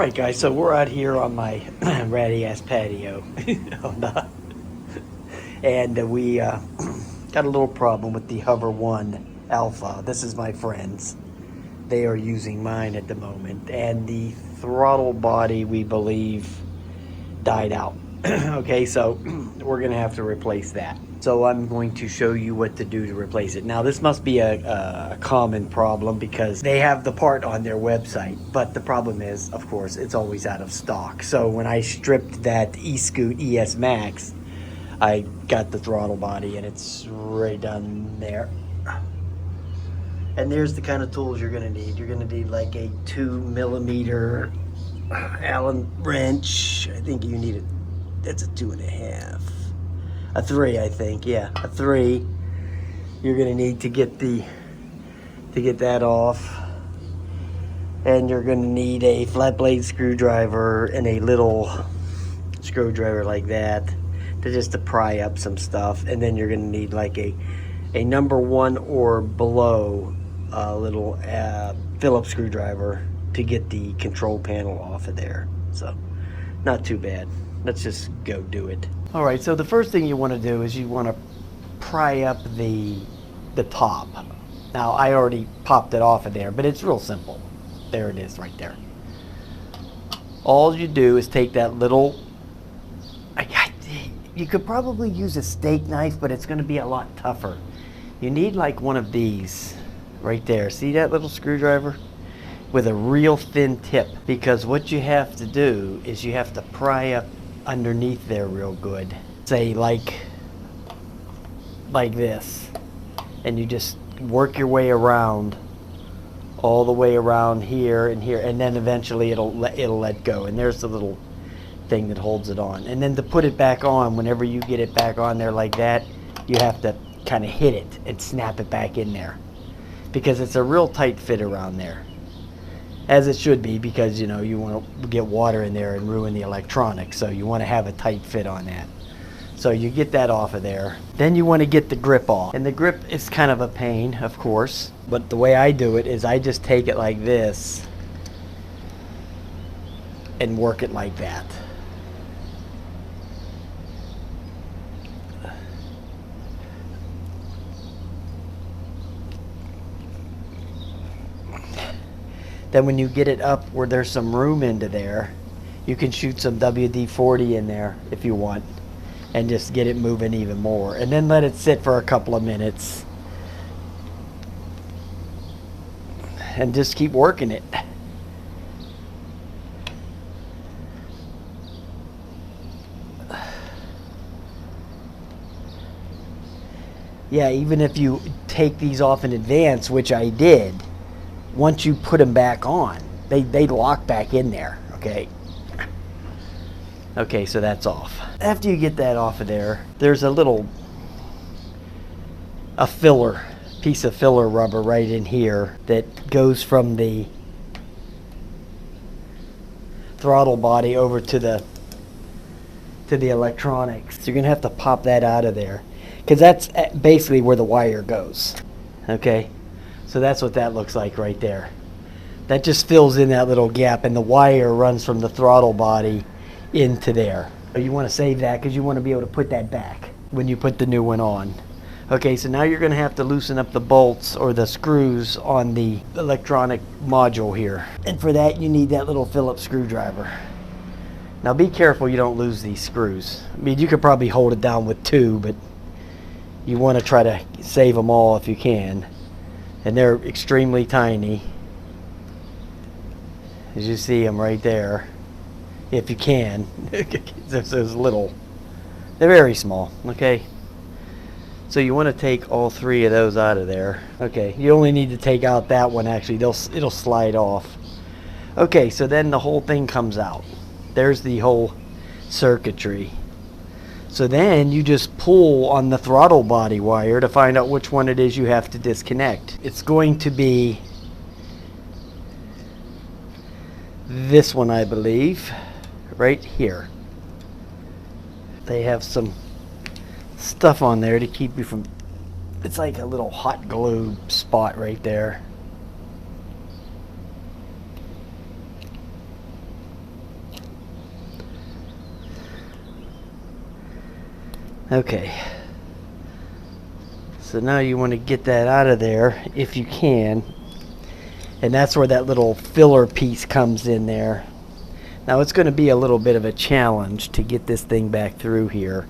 Alright guys, so we're out here on my ratty ass patio. And we got a little problem with the Hover 1 Alpha. This is my friend's. They are using mine at the moment. And the throttle body, we believe, died out. Okay, so we're going to have to replace that. So I'm going to show you what to do to replace it. Now this must be a common problem because they have the part on their website, but the problem is, of course, it's always out of stock. So when I stripped that eScoot ES Max, I got the throttle body and it's right down there. And there's the kind of tools you're gonna need. You're gonna need like a 2mm Allen wrench. I think you need it. That's a 2.5. A 3, I think. Yeah, a 3. You're gonna need to get that off, and you're gonna need a flat blade screwdriver and a little screwdriver like that to pry up some stuff. And then you're gonna need like a number 1 or below little Phillips screwdriver to get the control panel off of there. So not too bad. Let's just go do it. All right, so the first thing you want to do is you want to pry up the top. Now I already popped it off of there, but it's real simple. There it is right there. All you do is take that little, you could probably use a steak knife, but it's going to be a lot tougher. You need like one of these right there. See that little screwdriver with a real thin tip? Because what you have to do is you have to pry up underneath there real good. Say like this, and you just work your way around all the way around here and here, and then eventually it'll let go. And there's the little thing that holds it on. And then to put it back on, whenever you get it back on there like that, you have to kind of hit it and snap it back in there, because it's a real tight fit around there, as it should be, because you know you want to get water in there and ruin the electronics, so you want to have a tight fit on that. So you get that off of there. Then you want to get the grip off, and the grip is kind of a pain, of course, but the way I do it is I just take it like this and work it like that. Then when you get it up where there's some room into there, you can shoot some WD-40 in there if you want, and just get it moving even more. And then let it sit for a couple of minutes and just keep working it. Yeah, even if you take these off in advance, which I did, once you put them back on, they lock back in there. Okay, so that's off. After you get that off of there, there's a piece of filler rubber right in here that goes from the throttle body over to the electronics. So you're gonna have to pop that out of there, because that's basically where the wire goes. Okay, so that's what that looks like right there. That just fills in that little gap, and the wire runs from the throttle body into there. So you want to save that because you want to be able to put that back when you put the new one on. Okay, so now you're going to have to loosen up the bolts or the screws on the electronic module here. And for that you need that little Phillips screwdriver. Now be careful you don't lose these screws. I mean, you could probably hold it down with 2, but you want to try to save them all if you can. And they're extremely tiny, as you see them right there, if you can. Those little, they're very small. Okay, so you want to take all 3 of those out of there. Okay, you only need to take out that one. Actually, it'll slide off. Okay, so then the whole thing comes out. There's the whole circuitry. So then you just pull on the throttle body wire to find out which one it is you have to disconnect. It's going to be this one, I believe, right here. They have some stuff on there to keep you from, it's like a little hot glue spot right there. Okay. So now you want to get that out of there if you can. And that's where that little filler piece comes in there. Now it's going to be a little bit of a challenge to get this thing back through here.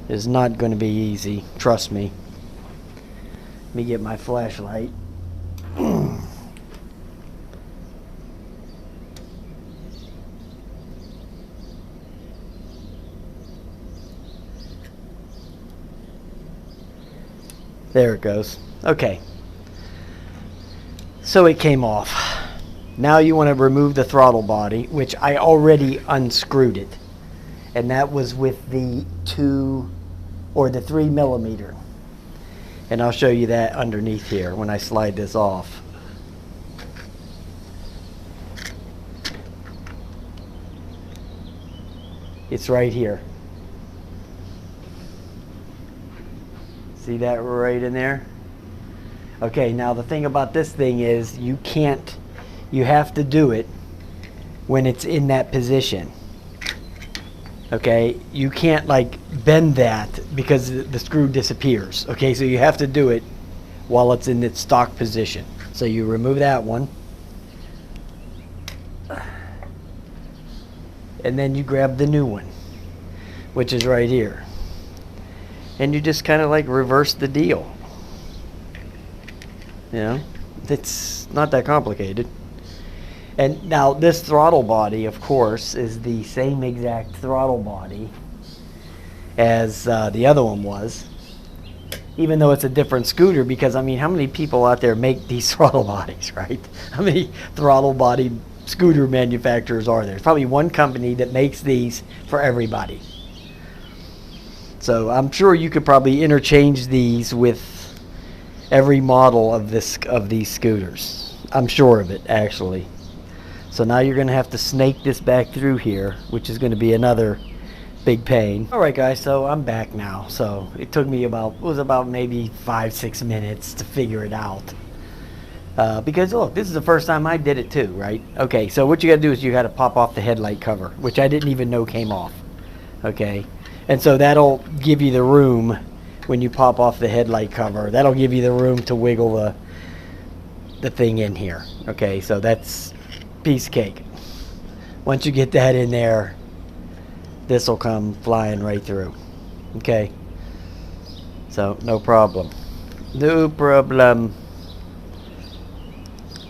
It's not going to be easy, trust me. Let me get my flashlight. There it goes. Okay. So it came off. Now you want to remove the throttle body, which I already unscrewed it. And that was with the 2 or the 3 millimeter. And I'll show you that underneath here when I slide this off. It's right here. See that right in there? Okay, now the thing about this thing is you have to do it when it's in that position. Okay, you can't like bend that because the screw disappears. Okay, so you have to do it while it's in its stock position. So you remove that one. And then you grab the new one, which is right here. And you just kind of like reverse the deal. You know, it's not that complicated. And now this throttle body, of course, is the same exact throttle body as the other one was. Even though it's a different scooter, because I mean, how many people out there make these throttle bodies, right? How many throttle body scooter manufacturers are there? There's probably one company that makes these for everybody. So I'm sure you could probably interchange these with every model of these scooters. I'm sure of it, actually. So now you're going to have to snake this back through here, which is going to be another big pain. All right, guys, so I'm back now. So it took me about maybe 5-6 minutes to figure it out. Because look, this is the first time I did it too, right? Okay, so what you got to do is you got to pop off the headlight cover, which I didn't even know came off. Okay. And so that'll give you the room when you pop off the headlight cover. That'll give you the room to wiggle the thing in here. Okay, so that's piece of cake. Once you get that in there, this will come flying right through. Okay, so no problem. No problem.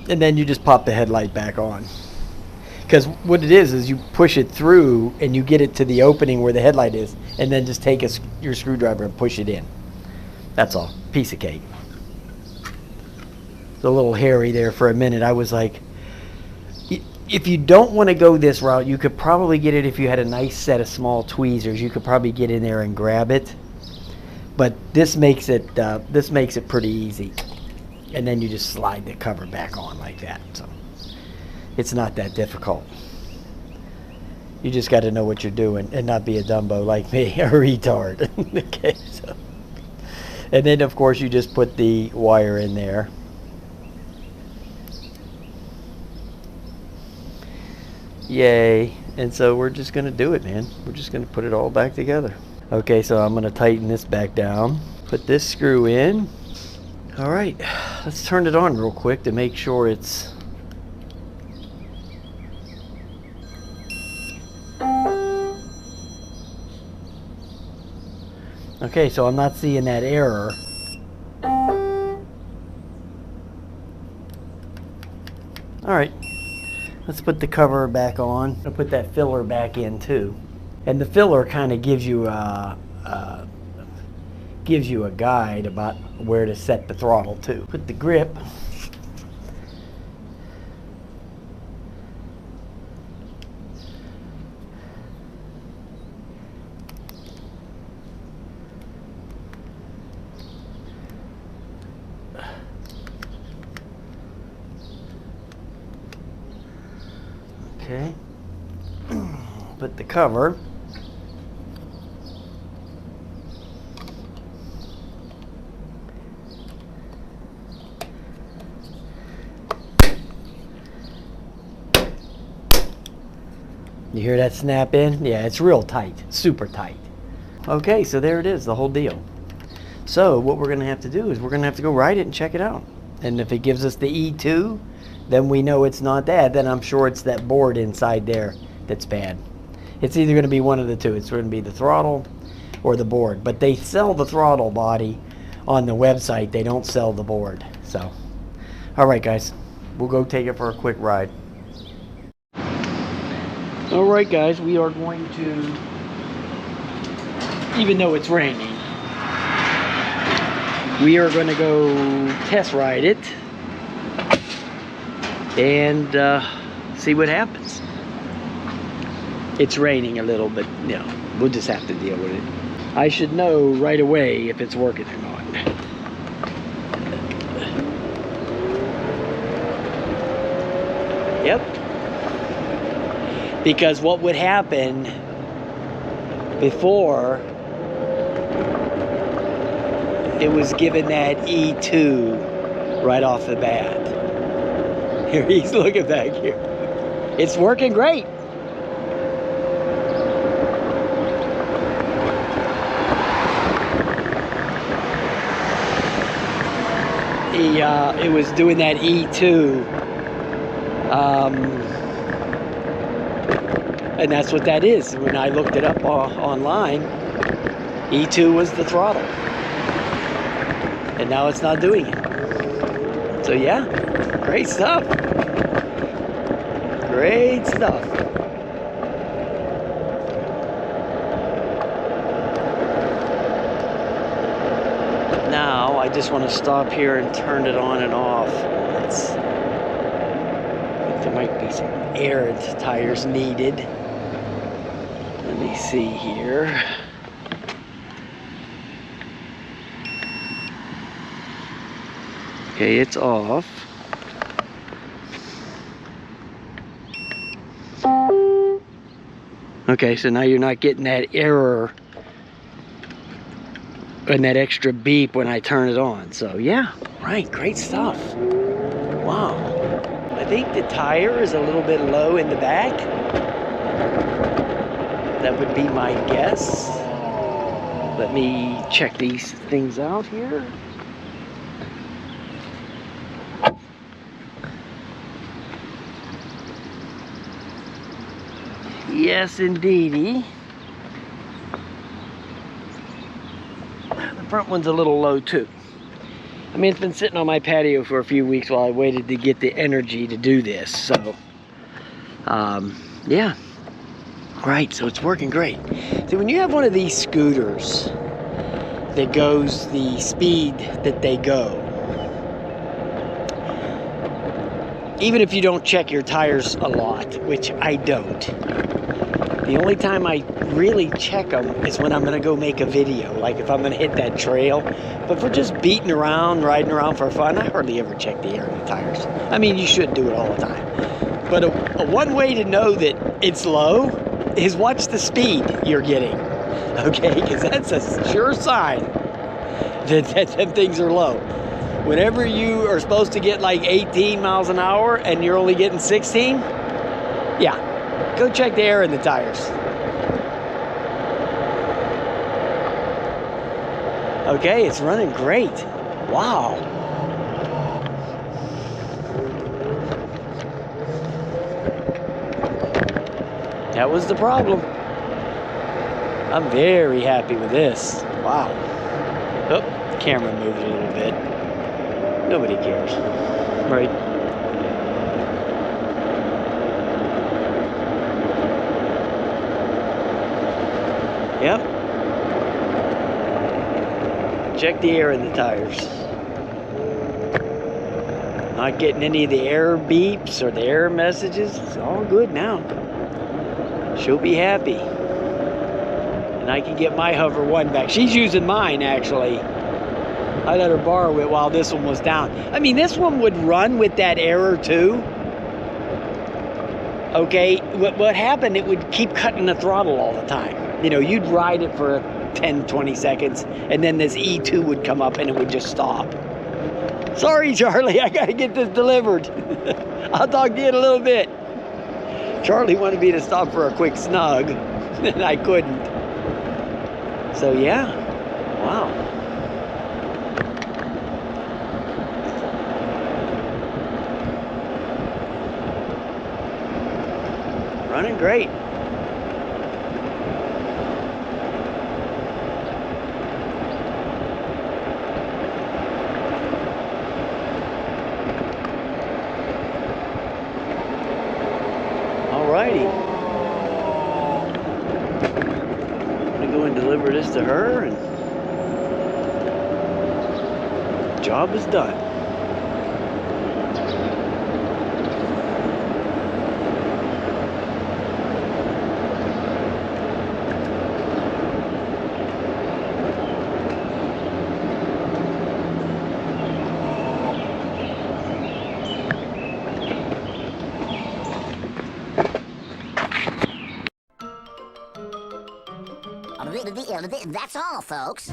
And then you just pop the headlight back on. Because what it is you push it through and you get it to the opening where the headlight is, and then just take your screwdriver and push it in. That's all. Piece of cake. It's a little hairy there for a minute. I was like, if you don't want to go this route, you could probably get it if you had a nice set of small tweezers. You could probably get in there and grab it. But this makes it pretty easy. And then you just slide the cover back on like that. So it's not that difficult. You just got to know what you're doing and not be a Dumbo like me, a retard. Okay, so. And then, of course, you just put the wire in there. Yay. And so we're just going to do it, man. We're just going to put it all back together. Okay, so I'm going to tighten this back down. Put this screw in. All right, let's turn it on real quick to make sure it's... Okay, so I'm not seeing that error. All right, let's put the cover back on. I'll put that filler back in too. And the filler kind of gives you a guide about where to set the throttle to. Put the grip. Okay. Put the cover. You hear that snap in? Yeah, it's real tight, super tight. Okay, so there it is, the whole deal. So what we're gonna have to do is we're gonna have to go ride it and check it out. And if it gives us the E2, then we know it's not that. Then I'm sure it's that board inside there that's bad. It's either gonna be one of the two. It's gonna be the throttle or the board. But they sell the throttle body on the website. They don't sell the board. So, all right, guys, we'll go take it for a quick ride. All right, guys, we are going to, even though it's raining, we are going to go test ride it and see what happens. It's raining a little, but you know, we'll just have to deal with it. I should know right away if it's working or not. Yep. Because what would happen before, it was given that E2 right off the bat. Here he's looking back here. It's working great. It was doing that E2. And that's what that is. When I looked it up online, E2 was the throttle. And now it's not doing it. So yeah, great stuff. Great stuff. Now I just want to stop here and turn it on and off. I think there might be some air tires needed. Let me see here. Okay, it's off. Okay, so now you're not getting that error and that extra beep when I turn it on. So yeah, right, great stuff. Wow. I think the tire is a little bit low in the back. That would be my guess. Let me check these things out here. Yes, indeedy. The front one's a little low too. I mean, it's been sitting on my patio for a few weeks while I waited to get the energy to do this. So, yeah. Right, so it's working great. See, when you have one of these scooters that goes the speed that they go, even if you don't check your tires a lot, which I don't, the only time I really check them is when I'm going to go make a video, like if I'm going to hit that trail. But for just beating around, riding around for fun, I hardly ever check the air in the tires. I mean, you should do it all the time. But a one way to know that it's low is watch the speed you're getting, okay? Because that's a sure sign that them things are low. Whenever you are supposed to get like 18 miles an hour and you're only getting 16, yeah, go check the air in the tires. Okay, it's running great. Wow. That was the problem. I'm very happy with this. Wow. Oh, the camera moved a little bit. Nobody cares, right? Yep. Check the air in the tires. Not getting any of the error beeps or the error messages. It's all good now. She'll be happy. And I can get my Hover 1 back. She's using mine, actually. I let her borrow it while this one was down. I mean, this one would run with that error too. Okay, what happened, it would keep cutting the throttle all the time. You know, you'd ride it for 10, 20 seconds, and then this E2 would come up and it would just stop. Sorry, Charlie, I gotta get this delivered. I'll talk to you in a little bit. Charlie wanted me to stop for a quick snug, and I couldn't. So yeah, wow. Running great. Alrighty. I'm gonna go and deliver this to her, and job is done. That's all, folks.